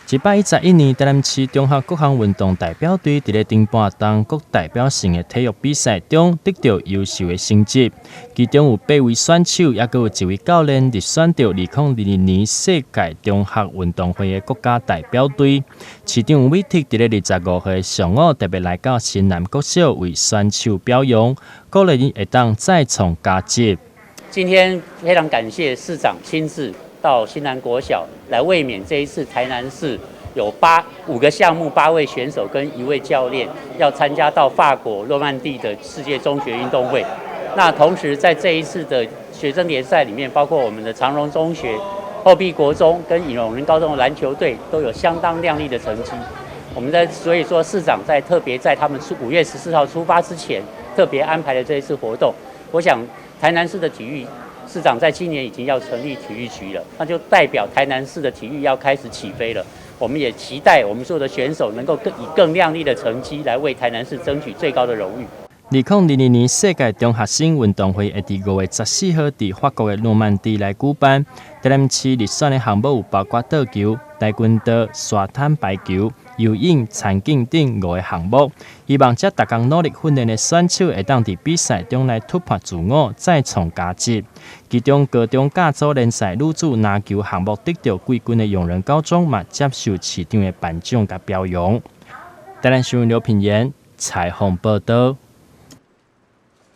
111年，台南市中学各项运动代表队伫咧顶半当国代表性的体育比赛中得到优秀的成绩，其中有8位选手，也有1位教练入选到2020年世界中学运动会的国家代表队。市长吴美媞伫咧25岁上午特别来到新南国小为选手表扬，鼓励会当再创佳绩。今天非常感谢市长亲自到新南国小来卫冕这一次台南市有5个项目8位选手跟1位教练要参加到法国诺曼第的世界中学运动会。那同时在这一次的学生联赛里面，包括我们的长荣中学、后壁国中跟永仁高中的篮球队都有相当亮丽的成绩。所以说市长特别在他们5月14号出发之前，特别安排了这一次活动。我想台南市的体育市长在今年已经要成立体育局了，那就代表台南市的体育要开始起飞了。我们也期待我们所有的选手能够以更亮丽的成绩来为台南市争取最高的荣誉。2022年世界中学生运动会会伫5月14号伫法国的诺曼底来举办。台南市入选的项目有包括倒球、跆拳道、沙滩排球、游泳、田径等5个项目。希望这逐工努力训练的选手会当伫比赛中来突破自我，再创佳绩。其中高中甲组联赛女子篮球项目得到季军的永仁高中嘛接受市长的颁奖甲表扬。台南新闻刘品言采访报道。